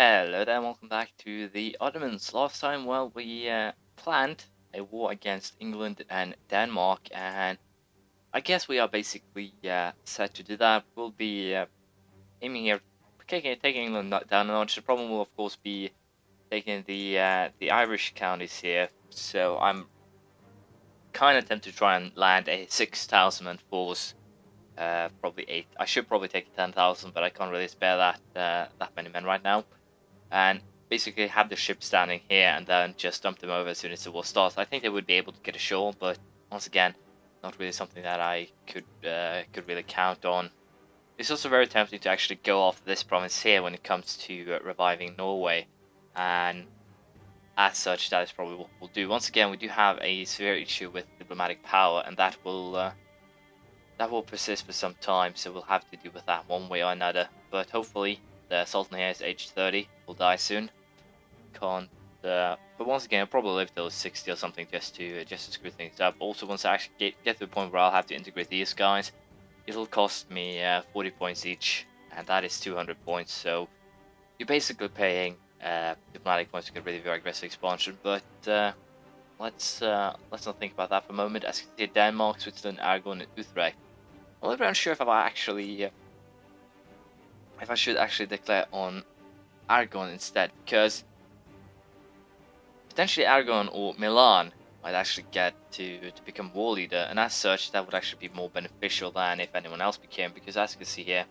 Hello there, and welcome back to the Ottomans. Last time, well, we planned a war against England and Denmark, and I guess we are basically set to do that. We'll be aiming here, taking England down a notch. The problem will, of course, be taking the Irish counties here. So I'm kind of tempted to try and land a 6,000 man force. Probably 8. I should probably take 10,000, but I can't really spare that many men right now. And basically have the ship standing here and then just dump them over as soon as the war starts. I think they would be able to get ashore, but once again, not really something that I could really count on. It's also very tempting to actually go after this province here when it comes to reviving Norway, and as such, that is probably what we'll do. Once again, we do have a severe issue with diplomatic power, and that will persist for some time, so we'll have to deal with that one way or another. But hopefully, the Sultan here is age 30, will die soon. Can't, but once again, I'll probably live till 60 or something just to screw things up. Also, once I actually get to the point where I'll have to integrate these guys, it'll cost me 40 points each, and that is 200 points. So you're basically paying diplomatic points to get rid of your aggressive expansion. But let's not think about that for a moment. As you can see, Denmark, Switzerland, Aragon, and Utrecht. I'm not really sure if I should actually declare on Aragon instead, because potentially Aragon or Milan might actually get to become war leader, and as such that would actually be more beneficial than if anyone else became, because as you can see here,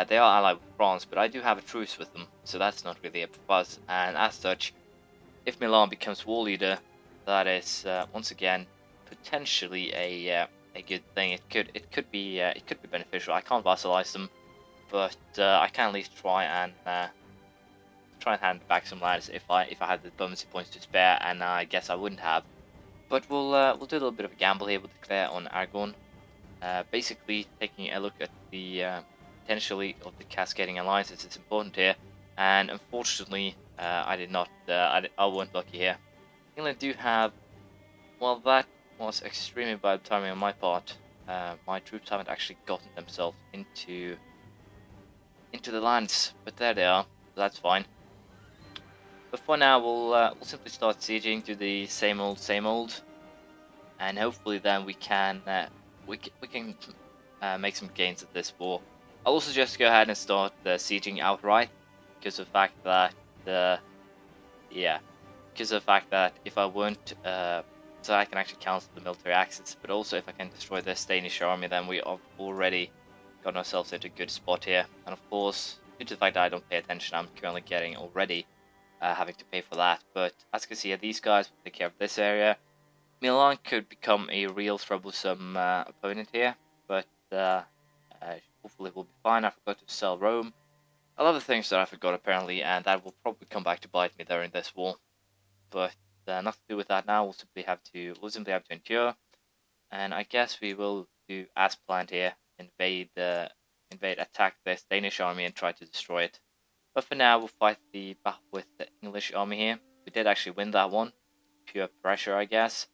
they are allied with France, but I do have a truce with them, so that's not really a buzz. And as such, if Milan becomes war leader, that is once again potentially a good thing. It could be beneficial. I can't vassalize them, but I can at least try and hand back some lands if I had the diplomacy points to spare, and I guess I wouldn't have. But we'll do a little bit of a gamble here. We'll declare on Aragon, basically taking a look at the potentially of the cascading alliances. It's important here, and unfortunately, I did not. I wasn't lucky here. England do have. Well, that was extremely bad timing on my part. My troops haven't actually gotten themselves into the lands, but there they are. So that's fine. But for now, we'll simply start sieging to the same old, and hopefully then we can make some gains at this war. I'll also just go ahead and start sieging outright, because of the fact that if I won't, so I can actually cancel the military axis, but also if I can destroy this Danish army, then we have already got ourselves into a good spot here. And of course, due to the fact that I don't pay attention, I'm currently getting already having to pay for that. But as you can see here, these guys will take care of this area. Milan could become a real troublesome opponent here, but hopefully we'll be fine. I forgot to sell Rome. A lot of things that I forgot apparently, and that will probably come back to bite me during this war. But nothing to do with that now. We'll simply have to endure, and I guess we will do as planned here. Attack this Danish army and try to destroy it. But for now, we'll fight the battle with the English army here. We did actually win that one. Pure pressure, I guess.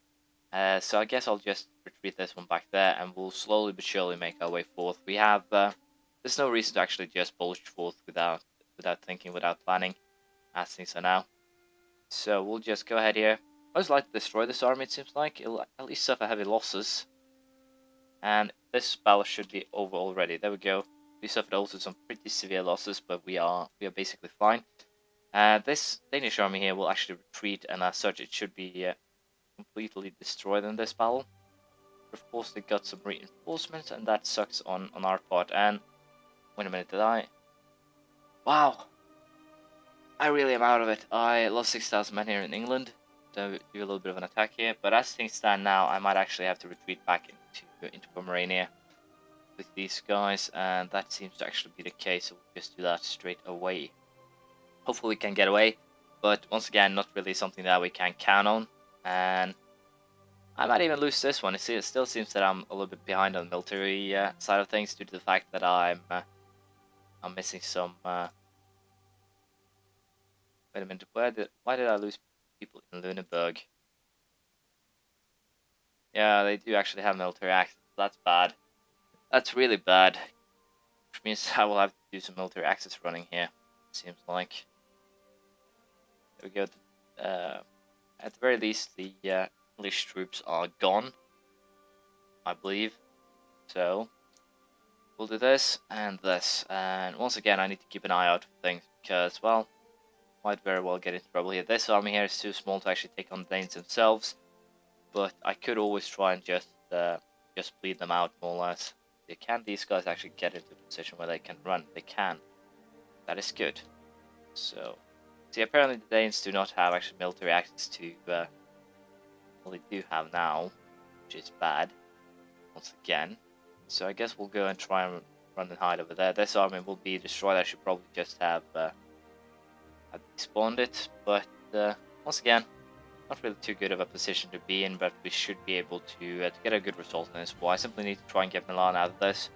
So I guess I'll just retreat this one back there, and we'll slowly but surely make our way forth. We have there's no reason to actually just bulge forth without thinking, without planning, as things are now. So we'll just go ahead here. Most likely to destroy this army. It seems like it'll at least suffer heavy losses. And this battle should be over already. There we go. We suffered also some pretty severe losses, but we are basically fine. This Danish army here will actually retreat, and as such, it should be completely destroyed in this battle. But of course, they got some reinforcements, and that sucks on our part. And wait a minute, did I? Wow, I really am out of it. I lost 6,000 men here in England. So do a little bit of an attack here, but as things stand now, I might actually have to retreat back into Pomerania with these guys, and that seems to actually be the case, so we'll just do that straight away. Hopefully we can get away, but once again, not really something that we can count on, and I might even lose this one. It still seems that I'm a little bit behind on the military side of things, due to the fact that I'm missing some... Wait a minute, why did I lose people in Lüneburg? Yeah, they do actually have military access. That's bad. That's really bad. Which means I will have to do some military access running here, it seems like. There we go. At the very least, the English troops are gone, I believe. So we'll do this and this, and once again I need to keep an eye out for things because, well, might very well get into trouble here. This army here is too small to actually take on the Danes themselves, but I could always try and just bleed them out more or less. Can these guys actually get into a position where they can run? They can. That is good. So, see, apparently the Danes do not have actually military access to, well, they do have now, which is bad, once again. So I guess we'll go and try and run and hide over there. This army will be destroyed. I should probably just have despawned it, but once again, not really too good of a position to be in, but we should be able to get a good result in this war. I simply need to try and get Milan out of this.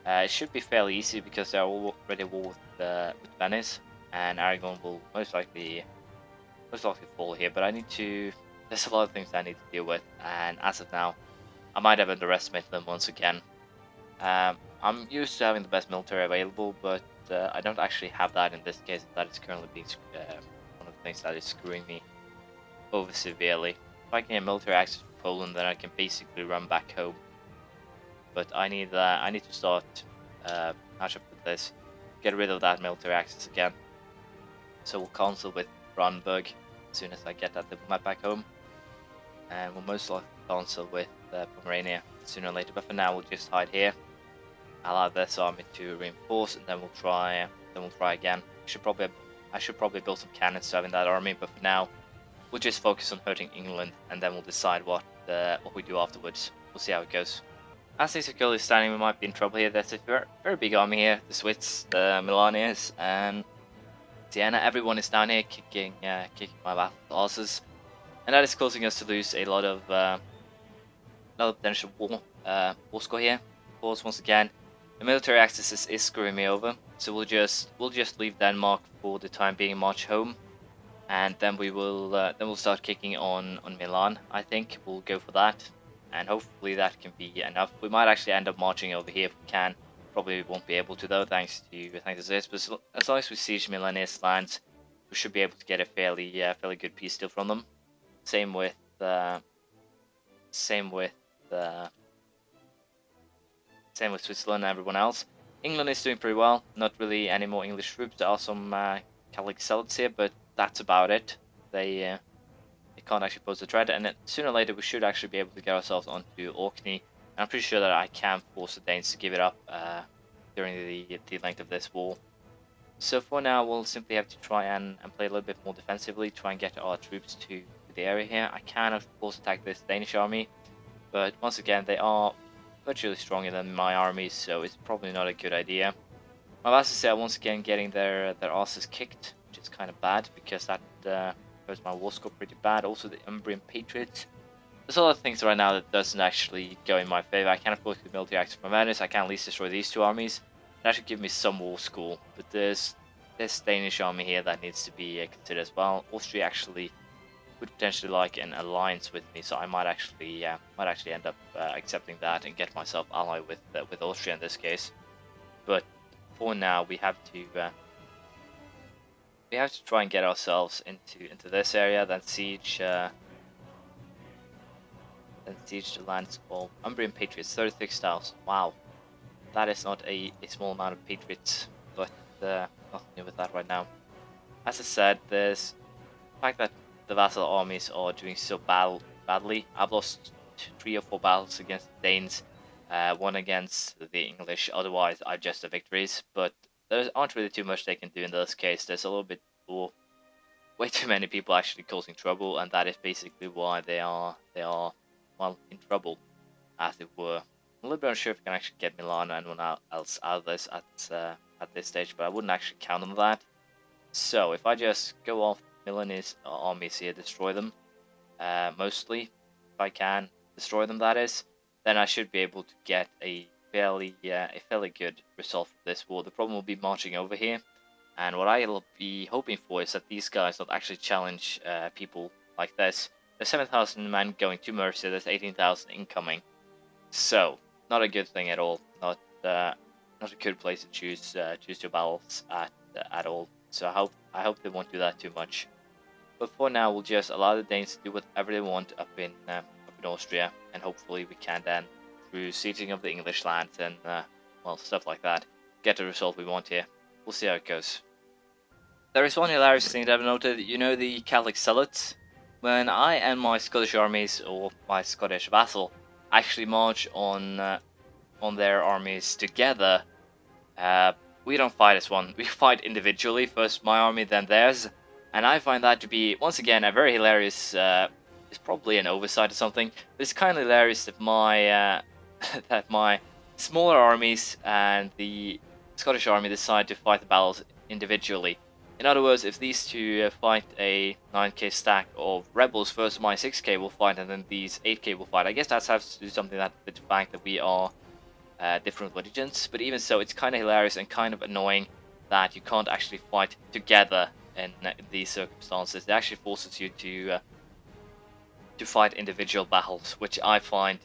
It should be fairly easy because they're already at war with Venice, and Aragon will most likely fall here. But I need to. There's a lot of things I need to deal with, and as of now, I might have underestimated them once again. I'm used to having the best military available, but I don't actually have that in this case. That is currently being one of the things that is screwing me over severely. If I can get military access to Poland, then I can basically run back home. But I need to start match up with this, get rid of that military access again. So we'll cancel with Brandenburg as soon as I get that diplomat back home, and we'll most likely cancel with Pomerania sooner or later. But for now, we'll just hide here, allow this army to reinforce, and then we'll try again. I should probably build some cannons to have in that army, but for now, we'll just focus on hurting England, and then we'll decide what we do afterwards. We'll see how it goes. As things are currently standing, we might be in trouble here. There's a very big army here. The Swiss, the Milanians, and Siena. Everyone is down here kicking my battle asses, and that is causing us to lose a lot of potential war score here. Of course, once again, the military axis is screwing me over. So we'll just leave Denmark for the time being, march home. And then we'll start kicking on Milan. I think we'll go for that, and hopefully that can be enough. We might actually end up marching over here if we can. Probably won't be able to though, thanks to this. But as long as we siege Milanese lands, we should be able to get a fairly good peace deal from them. Same with Switzerland and everyone else. England is doing pretty well. Not really any more English troops. There are some Catholic zealots here, but that's about it. They can't actually pose a threat, and then sooner or later we should actually be able to get ourselves onto Orkney. And I'm pretty sure that I can force the Danes to give it up during the length of this war. So for now, we'll simply have to try and play a little bit more defensively, try and get our troops to the area here. I can of course attack this Danish army, but once again they are virtually stronger than my armies, so it's probably not a good idea. My vassals are once again getting their asses kicked, which is kind of bad because that hurts my war score pretty bad. Also the Umbrian Patriots. There's a lot of things right now that doesn't actually go in my favor. I can of course get military access from Venice. I can at least destroy these two armies. That should give me some war score, but there's this Danish army here that needs to be considered as well. Austria actually would potentially like an alliance with me, so I might actually end up accepting that and get myself allied with Austria in this case. But for now, we have to try and get ourselves into this area, then siege the lands of Umbrian Patriots, 36,000. Wow, that is not a small amount of Patriots, but nothing new with that right now. As I said, there's the fact that the vassal armies are doing so badly. I've lost 3 or 4 battles against the Danes, one against the English. Otherwise, I've just the victories. But there aren't really too much they can do in this case. There's a little bit way too many people actually causing trouble, and that is basically why they are well in trouble, as it were. I'm a little bit unsure if we can actually get Milan and anyone else out of this at this stage, but I wouldn't actually count on that. So if I just go off Milanese armies here, destroy them, mostly, if I can destroy them, that is, then I should be able to get a fairly good result from this war. The problem will be marching over here, and what I'll be hoping for is that these guys don't actually challenge people like this. There's 7,000 men going to Mercia. There's 18,000 incoming, so not a good thing at all. Not a good place to choose your battles at all. So I hope they won't do that too much. But for now, we'll just allow the Danes to do whatever they want up in Austria, and hopefully we can then, through sieging of the English lands and well, stuff like that, get the result we want here. We'll see how it goes. There is one hilarious thing that I've noted. You know the Catholic zealots? When I and my Scottish armies, or my Scottish vassal, actually march on their armies together, we don't fight as one. We fight individually. First my army, then theirs. And I find that to be, once again, a very hilarious, it's probably an oversight or something, but it's kind of hilarious that my, that my smaller armies and the Scottish army decide to fight the battles individually. In other words, if these two fight a 9k stack of rebels, first my 6k will fight and then these 8k will fight. I guess that has to do something with the fact that we are different religions, but even so, it's kind of hilarious and kind of annoying that you can't actually fight together in these circumstances. It actually forces you to fight individual battles, which I find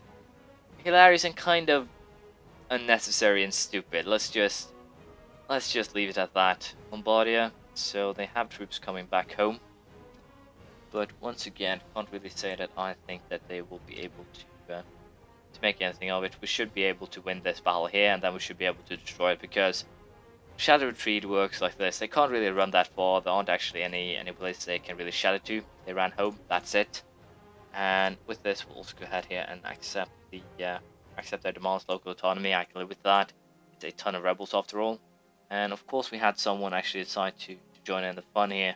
hilarious and kind of unnecessary and stupid. Let's just leave it at that. Lombardia, so they have troops coming back home, but once again, can't really say that I think that they will be able to make anything of it. We should be able to win this battle here, and then we should be able to destroy it, because shadow retreat works like this. They can't really run that far. There aren't actually any place they can really shadow to. They ran home, that's it. And with this, we'll also go ahead here and accept their demands, local autonomy. I can live with that. It's a ton of rebels after all. And of course we had someone actually decide to join in the fun here.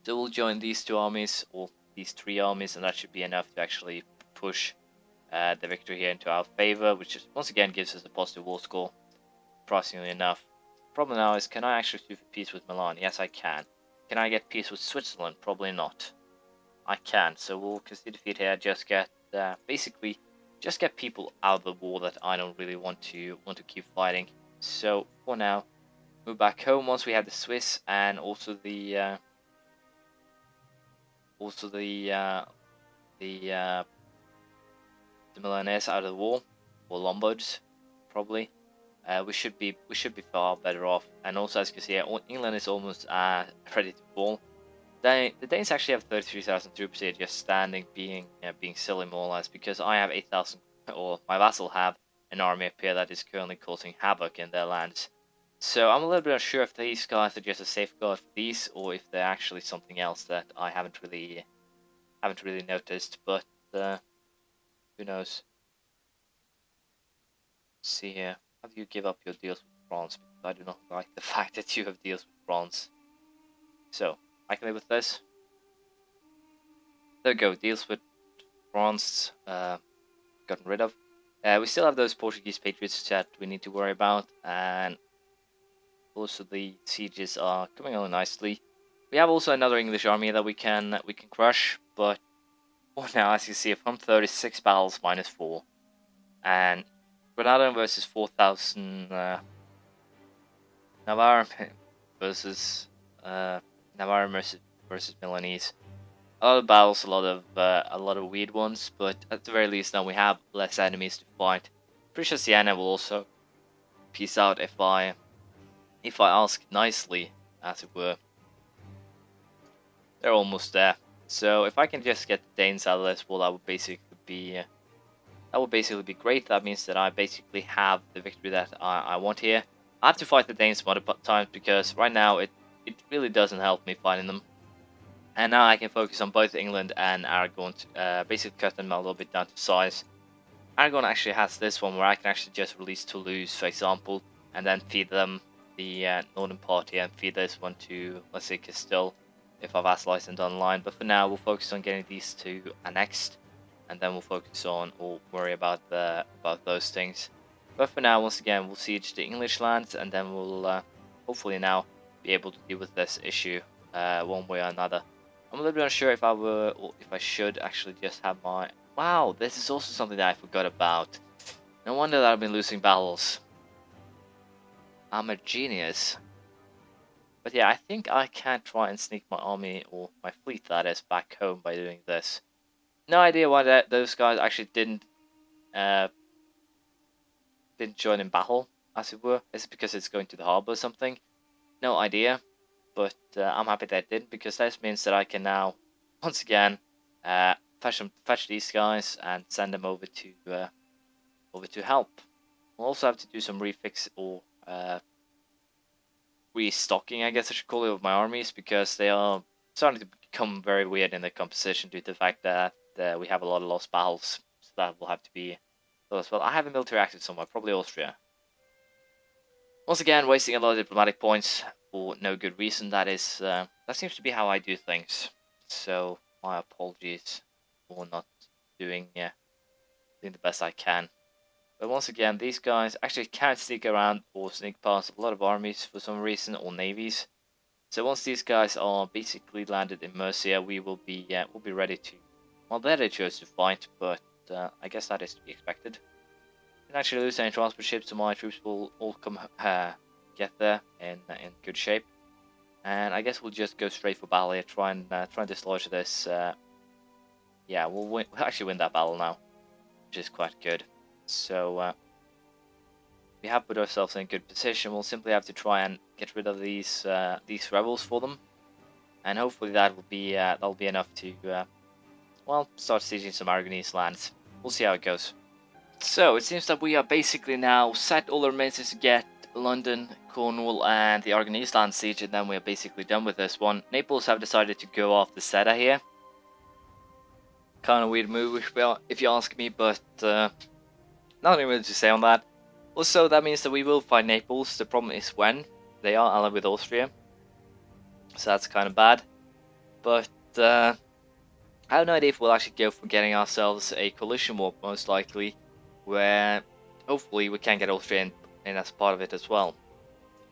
So we'll join these two armies, or these three armies, and that should be enough to actually push the victory here into our favor, which is, once again, gives us a positive war score, surprisingly enough. Problem now is, can I actually do peace with Milan? Yes, I can. Can I get peace with Switzerland? Probably not. I can, so we'll concede defeat here, just get, basically, just get people out of the war that I don't really want to keep fighting. So, for now, move back home once we have the Swiss and also the Milanese out of the war, or Lombards, probably. We should be far better off. And also, as you can see, England is almost ready to fall. The Danes actually have 33,000 troops here, just standing, being silly more or less, because I have 8,000, or my vassal have an army up here that is currently causing havoc in their lands. So I'm a little bit unsure if these guys are just a safeguard for these, or if they're actually something else that I haven't really noticed. But who knows? Let's see here. How do you give up your deals with France? Because I do not like the fact that you have deals with France. So I can live with this. There we go. Deals with France gotten rid of. We still have those Portuguese patriots that we need to worry about, and also the sieges are coming on nicely. We have also another English army that we can crush, but for now, as you see, from 36 battles -4, and Granada versus 4,000 Navarre versus versus Milanese. A lot of battles, a lot of weird ones, but at the very least now we have less enemies to fight. Pretty sure Siena will also peace out if I ask nicely, as it were. They're almost there. So if I can just get the Danes out of this, well, that would basically be great. That means that I basically have the victory that I want here. I have to fight the Danes some other times, because right now it really doesn't help me fighting them. And now I can focus on both England and Aragon to basically cut them a little bit down to size. Aragon actually has this one where I can actually just release Toulouse, for example, and then feed them the northern part here, and feed this one to, let's say, Castile, if I vassalize them down the line. But for now, we'll focus on getting these two annexed, and then we'll focus on, or worry about those things. But for now, once again, we'll siege the English lands, and then we'll hopefully now be able to deal with this issue one way or another. I'm a little bit unsure if I should actually just have my... Wow, this is also something that I forgot about. No wonder that I've been losing battles. I'm a genius. But yeah, I think I can try and sneak my army, or my fleet that is, back home by doing this. No idea why those guys actually didn't join in battle, as it were. Is it because it's going to the harbor or something? No idea. But I'm happy that I did, because this means that I can now once again, fetch these guys and send them over to help. We'll also have to do some refix or restocking, I guess I should call it, of my armies, because they are starting to become very weird in their composition due to the fact that we have a lot of lost battles. So that will have to be as well. I have a military active somewhere, probably Austria. Once again, wasting a lot of diplomatic points for no good reason. That seems to be how I do things. So my apologies for not doing the best I can. But once again, these guys actually can't sneak around or sneak past a lot of armies for some reason, or navies. So once these guys are basically landed in Mercia, we'll be ready to. Well, there they chose to fight, but I guess that is to be expected. Didn't actually lose any transport ships, so my troops will all come get there in good shape. And I guess we'll just go straight for battle here, try and dislodge this. Yeah, we'll actually win that battle now, which is quite good. So we have put ourselves in a good position. We'll simply have to try and get rid of these rebels for them, and hopefully that'll be enough to start sieging some Aragonese lands. We'll see how it goes. So it seems that we are basically now set all our remains to get London, Cornwall, and the Aragonese land siege, and then we are basically done with this one. Naples have decided to go off the Seta here. Kind of weird move if you ask me, but nothing really to say on that. Also, that means that we will find Naples. The problem is when. They are allied with Austria, so that's kind of bad. But I have no idea if we'll actually go for getting ourselves a coalition war, most likely, where hopefully we can get Austria in as part of it as well,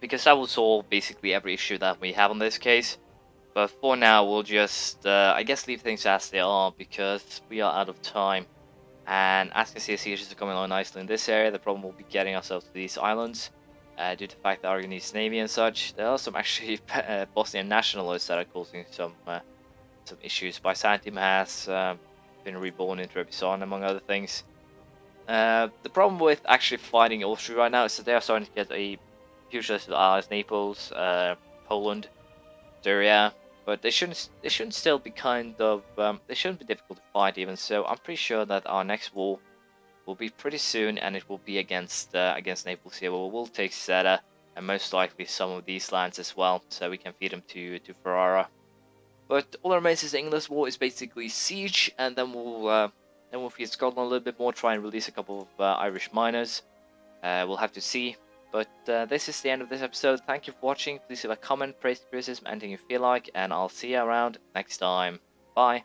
because that will solve basically every issue that we have on this case. But for now, we'll just I guess leave things as they are, because we are out of time. And as you can see, the sieges are coming along nicely in this area. The problem will be getting ourselves to these islands due to the fact that Aragonese navy and such. There are some actually Bosnian nationalists that are causing some issues. Byzantium has been reborn in Trebizond, among other things. The problem with actually fighting Austria right now is that they are starting to get a huge list of allies: Naples, Poland, Syria. But they shouldn't still be they shouldn't be difficult to fight even. So I'm pretty sure that our next war will be pretty soon, and it will be against Naples here. We'll take Seta and most likely some of these lands as well, so we can feed them to Ferrara. But all that remains is the English war is basically siege, and then we'll feed Scotland a little bit more, try and release a couple of Irish miners. We'll have to see. But this is the end of this episode. Thank you for watching. Please leave a comment, praise, criticism, anything you feel like, and I'll see you around next time. Bye.